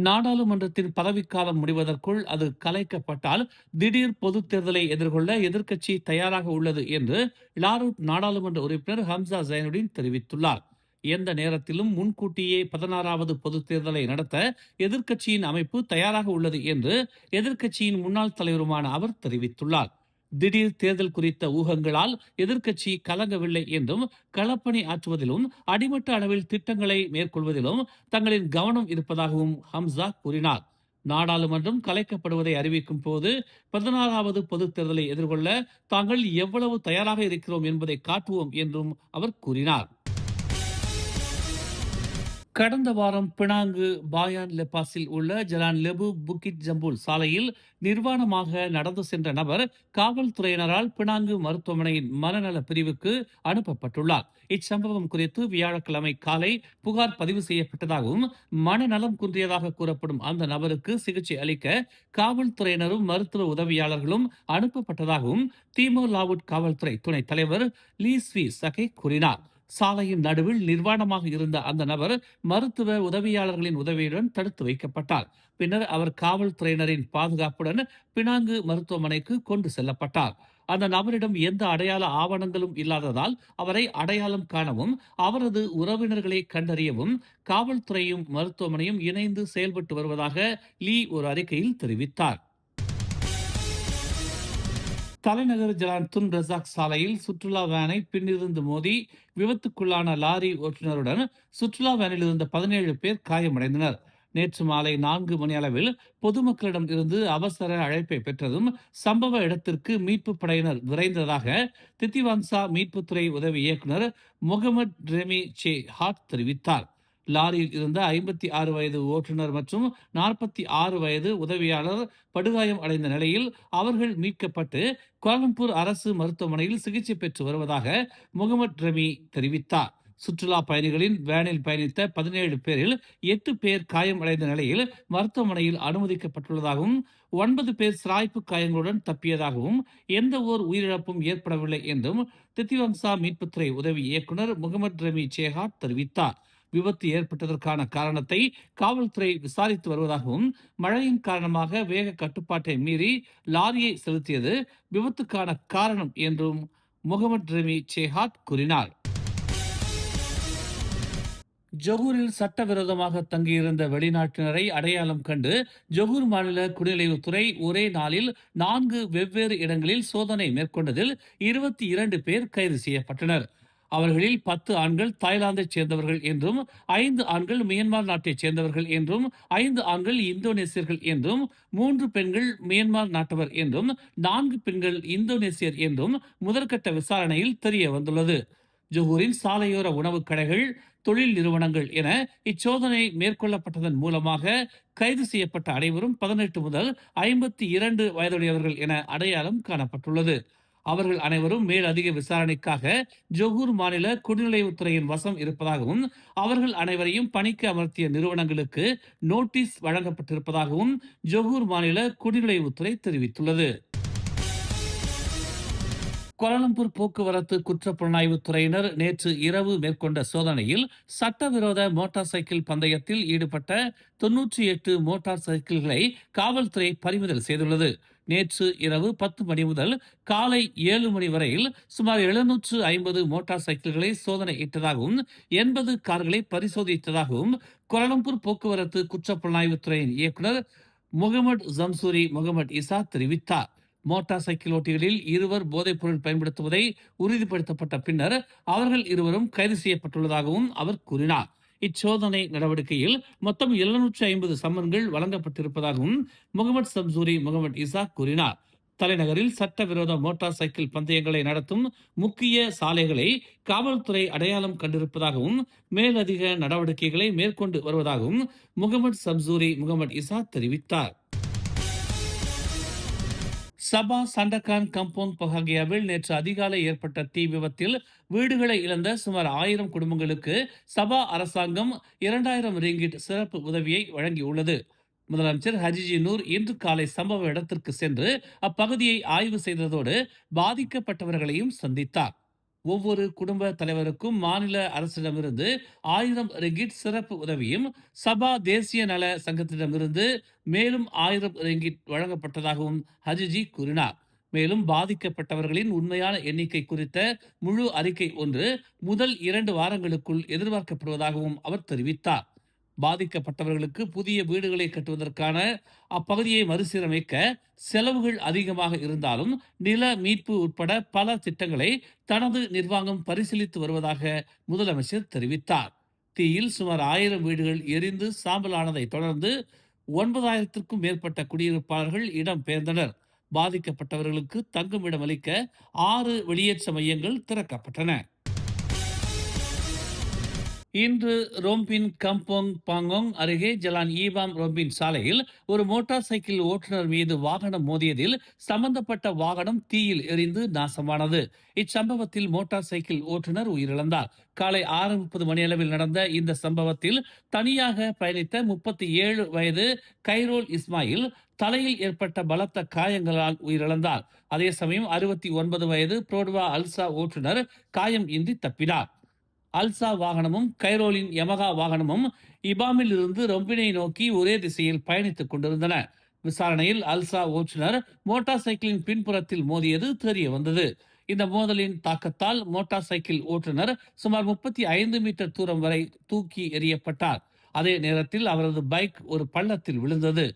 நாடாளுமன்றத்தின் பதவிக்காலம் முடிவதற்குள் அது கலைக்கப்பட்டால் திடீர் பொதுத் தேர்தலை எதிர்கொள்ள எதிர்க்கட்சி தயாராக உள்ளது என்று லாரூட் நாடாளுமன்ற உறுப்பினர் ஹம்சா ஜைனுடீன் தெரிவித்துள்ளார். எந்த நேரத்திலும் முன்கூட்டியே 16வது பொதுத் தேர்தலை நடத்த எதிர்க்கட்சியின் அமைப்பு தயாராக உள்ளது என்று எதிர்க்கட்சியின் முன்னாள் தலைவருமான அவர் தெரிவித்துள்ளார். திடீர் தேர்தல் குறித்த ஊகங்களால் எதிர்க்கட்சி கலங்கவில்லை என்றும் களப்பணி ஆற்றுவதிலும் அடிமட்ட அளவில் திட்டங்களை மேற்கொள்வதிலும் தங்களின் கவனம் இருப்பதாகவும் ஹம்சா கூறினார். நாடாளுமன்றம் கலைக்கப்படுவதை அறிவிக்கும் போது 16வது பொதுத் தேர்தலை எதிர்கொள்ள தாங்கள் எவ்வளவு தயாராக இருக்கிறோம் என்பதை காட்டுவோம் என்றும் அவர் கூறினார். கடந்த வாரம் பினாங்கு பாயான் லெப்பாஸில் உள்ள ஜலான் லெபு புக்கிட் ஜம்புல் சாலையில் நிர்வாணமாக நடந்து சென்ற நபர் காவல்துறையினரால் பினாங்கு மருத்துவமனையின் மனநல பிரிவுக்கு அனுப்பப்பட்டுள்ளார். இச்சம்பவம் குறித்து வியாழக்கிழமை காலை புகார் பதிவு செய்யப்பட்டதாகவும் மனநலம் குன்றியதாக கூறப்படும் அந்த நபருக்கு சிகிச்சை அளிக்க காவல்துறையினரும் மருத்துவ உதவியாளர்களும் அனுப்பப்பட்டதாகவும் தீமோர் லாவுட் காவல்துறை துணைத் தலைவர் லீ ஸ்வி சகே கூறினார். சாலையின் நடுவில் நிர்வாணமாக இருந்த அந்த நபர் மருத்துவ உதவியாளர்களின் உதவியுடன் தடுத்து வைக்கப்பட்டார். பின்னர் அவர் காவல்துறையினரின் பாதுகாப்புடன் பினாங்கு மருத்துவமனைக்கு கொண்டு செல்லப்பட்டார். அந்த நபரிடம் எந்த அடையாள ஆவணங்களும் இல்லாததால் அவரை அடையாளம் காணவும் அவரது உறவினர்களை கண்டறியவும் காவல்துறையும் மருத்துவமனையும் இணைந்து செயல்பட்டு வருவதாக லீ ஒரு அறிக்கையில் தெரிவித்தார். தலைநகர் ஜலான் துன் ரசாக் சாலையில் சுற்றுலா வேனை பின்னிருந்து மோதி விபத்துக்குள்ளான லாரி ஓட்டுநருடன் சுற்றுலா வேனில் இருந்த 17 பேர் காயமடைந்தனர். நேற்று மாலை 4 மணி அளவில் பொதுமக்களிடம் இருந்து அவசர அழைப்பை பெற்றதும் சம்பவ இடத்திற்கு மீட்பு படையினர் விரைந்ததாக தித்திவாங்சா மீட்புத்துறை உதவி இயக்குனர் முகமது ரெமி சே ஹாட் தெரிவித்தார். லாரியில் இருந்த 56 வயது ஓட்டுநர் மற்றும் 46 வயது உதவியாளர் படுகாயம் அடைந்த நிலையில் அவர்கள் மீட்கப்பட்டு கோலம்பூர் அரசு மருத்துவமனையில் சிகிச்சை பெற்று வருவதாக முகமது ரமி தெரிவித்தார். சுற்றுலா பயணிகளின் வேனில் பயணித்த 17 பேரில் 8 பேர் காயம் அடைந்த நிலையில் மருத்துவமனையில் அனுமதிக்கப்பட்டுள்ளதாகவும் 9 பேர் சிராய்ப்பு காயங்களுடன் தப்பியதாகவும் எந்த ஓர் உயிரிழப்பும் ஏற்படவில்லை என்றும் தித்திவம்சா மீட்புத்துறை உதவி இயக்குனர் முகமது ரமி சேஹாட் தெரிவித்தார். விபத்து ஏற்பட்டதற்கான காரணத்தை காவல்துறை விசாரித்து வருவதாகவும் மழையின் காரணமாக வேக கட்டுப்பாட்டை மீறி லாரியை செலுத்தியது விபத்துக்கான காரணம் என்றும் முகமது ரமி சேஹாட் கூறினார். ஜொகூரில் சட்டவிரோதமாக தங்கியிருந்த வெளிநாட்டினரை அடையாளம் கண்டு ஜொகூர் மாநில குடிநுழைவுத்துறை ஒரே நாளில் 4 வெவ்வேறு இடங்களில் சோதனை மேற்கொண்டதில் 22 பேர் கைது செய்யப்பட்டனர். அவர்களில் 10 ஆண்கள் தாய்லாந்தைச் சேர்ந்தவர்கள் என்றும் 5 ஆண்கள் மியன்மார் நாட்டைச் சேர்ந்தவர்கள் என்றும் 5 ஆண்கள் இந்தோனேசியர்கள் என்றும் 3 பெண்கள் மியன்மார் நாட்டவர் என்றும் 4 பெண்கள் இந்தோனேசியர் என்றும் முதற்கட்ட விசாரணையில் தெரிய வந்துள்ளது. ஜொகூரின் சாலையோர உணவுக் கடைகள், தொழில் நிறுவனங்கள் என இச்சோதனை மேற்கொள்ளப்பட்டதன் மூலமாக கைது செய்யப்பட்ட அனைவரும் 18 முதல் 52 வயதுடையவர்கள் என அடையாளம் காணப்பட்டுள்ளது. அவர்கள் அனைவரும் மேலதிக விசாரணைக்காக ஜொகூர் மாநில குடிநுழைவுத்துறையின் வசம் இருப்பதாகவும் அவர்கள் அனைவரையும் பணிக்கு அமர்த்திய நிறுவனங்களுக்கு நோட்டீஸ் வழங்கப்பட்டிருப்பதாகவும் ஜொகூர் மாநில குடிநுழைவுத்துறை தெரிவித்துள்ளது. கோலாலம்பூர் போக்குவரத்து குற்றப்புலனாய்வு துறையினர் நேற்று இரவு மேற்கொண்ட சோதனையில் சட்டவிரோத மோட்டார் சைக்கிள் பந்தயத்தில் ஈடுபட்ட 98 மோட்டார் சைக்கிள்களை காவல்துறை பறிமுதல் செய்துள்ளது. நேற்று இரவு 10 மணி முதல் காலை 7 மணி வரையில் சுமார் 750 மோட்டார் சைக்கிள்களை சோதனையிட்டதாகவும் 80 கார்களை பரிசோதித்ததாகவும் கோலாலம்பூர் போக்குவரத்து குற்றப்புலனாய்வு துறையின் இயக்குனர் முகமது ஜம்சூரி முகமது இசா தெரிவித்தார். மோட்டார் சைக்கிள் ஓட்டிகளில் 2 போதைப்பொருள் பயன்படுத்துவதை உறுதிப்படுத்தப்பட்ட பின்னர் அவர்கள் இருவரும் கைது செய்யப்பட்டுள்ளதாகவும் அவர் கூறினார். இச்சோதனை நடவடிக்கையில் மொத்தம் 750 சம்மன்கள் வழங்கப்பட்டிருப்பதாகவும் முகமது சம்சூரி முகமது இசா கூறினார். தலைநகரில் சட்டவிரோத மோட்டார் சைக்கிள் பந்தயங்களை நடத்தும் முக்கிய சாலைகளை காவல்துறை அடையாளம் கண்டிருப்பதாகவும் மேலதிக நடவடிக்கைகளை மேற்கொண்டு வருவதாகவும் முகமது சம்சூரி முகமது இசா தெரிவித்தார். சபா சண்டகான் கம்பவுண்ட் பஹாகியாவில் நேற்று அதிகாலை ஏற்பட்ட தீ விபத்தில் வீடுகளை இழந்த சுமார் 1000 குடும்பங்களுக்கு சபா அரசாங்கம் 2000 ரிங்கிட் சிறப்பு உதவியை வழங்கியுள்ளது. முதலமைச்சர் ஹஜிஜி நூர் இன்று காலை சம்பவ இடத்திற்கு சென்று அப்பகுதியை ஆய்வு செய்ததோடு பாதிக்கப்பட்டவர்களையும் சந்தித்தார். ஒவ்வொரு குடும்ப தலைவருக்கும் மாநில அரசிடமிருந்து 1000 ரிங்கிட் சிறப்பு உதவியும், சபா தேசிய நல சங்கத்திடமிருந்து மேலும் 1000 ரிங்கிட் வழங்கப்பட்டதாகவும் ஹஜிஜி கூறினார். மேலும் பாதிக்கப்பட்டவர்களின் உண்மையான எண்ணிக்கை குறித்த முழு அறிக்கை ஒன்று முதல் 2 வாரங்களுக்குள் எதிர்பார்க்கப்படுவதாகவும் அவர் தெரிவித்தார். பாதிக்கப்பட்டவர்களுக்கு புதிய வீடுகளை கட்டுவதற்கான அப்பகுதியை மறுசீரமைக்க செலவுகள் அதிகமாக இருந்தாலும் நில மீட்பு உட்பட பல திட்டங்களை தனது நிர்வாகம் பரிசீலித்து வருவதாக முதலமைச்சர் தெரிவித்தார். தீயில் சுமார் 1000 வீடுகள் எரிந்து சாம்பலானதை தொடர்ந்து 9000த்திற்கும் மேற்பட்ட குடியிருப்பாளர்கள் இடம் பெயர்ந்தனர். பாதிக்கப்பட்டவர்களுக்கு தங்குமிடம் அளிக்க 6 வெளியேற்ற மையங்கள் திறக்கப்பட்டன. இன்று ரோம்பின் கம்போங் பாங்கோங் அருகே ஜலான் ஈபாம் ரோம்பின் சாலையில் ஒரு மோட்டார் சைக்கிள் ஓட்டுநர் மீது வாகனம் மோதியதில் சம்பந்தப்பட்ட வாகனம் தீயில் எரிந்து நாசமானது. இச்சம்பவத்தில் மோட்டார் சைக்கிள் ஓட்டுநர் உயிரிழந்தார். காலை 6:30 மணியளவில் நடந்த இந்த சம்பவத்தில் தனியாக பயணித்த 37 வயது கைரோல் இஸ்மாயில் தலையில் ஏற்பட்ட பலத்த காயங்களால் உயிரிழந்தார். அதே சமயம் 69 வயது புரோட்வா அல்சா ஓட்டுநர் காயம் இன்றி தப்பினார். அல்சா வாகனமும் கைரோலின் யமகா வாகனமும் இபாமில் இருந்து ரொம்பினை நோக்கி ஒரே திசையில் பயணித்துக் கொண்டிருந்தன. விசாரணையில் அல்சா ஓட்டுநர் மோட்டார் சைக்கிளின் பின்புறத்தில் மோதியது தெரிய வந்தது. இந்த மோதலின் தாக்கத்தால் மோட்டார் சைக்கிள் ஓட்டுநர் சுமார் 35 மீட்டர் தூரம் வரை தூக்கி எறியப்பட்டார். அதே நேரத்தில் அவரது பைக் ஒரு பள்ளத்தில் விழுந்தது.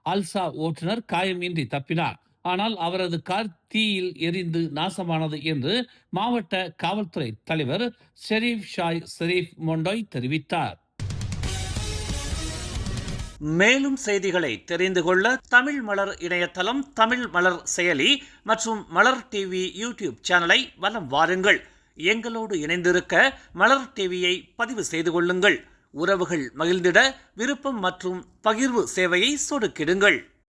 அல்சா ஓட்டுநர் காயமின்றி தப்பினார். ஆனால் அவரது கார் தீயில் எரிந்து நாசமானது என்று மாவட்ட காவல்துறை தலைவர் ஷெரீப் ஷாய் ஷெரீப் மொண்டோய் தெரிவித்தார். மேலும் செய்திகளை தெரிந்து கொள்ள தமிழ் மலர் இணையதளம், தமிழ் மலர் செயலி மற்றும் மலர் டிவி யூடியூப் சேனலை வலம் வாருங்கள். எங்களோடு இணைந்திருக்க மலர் டிவியை பதிவு செய்து கொள்ளுங்கள். உறவுகள் மகிழ்ந்திட விருப்பம் மற்றும் பகிர்வு சேவையை சொடுக்கிடுங்கள்.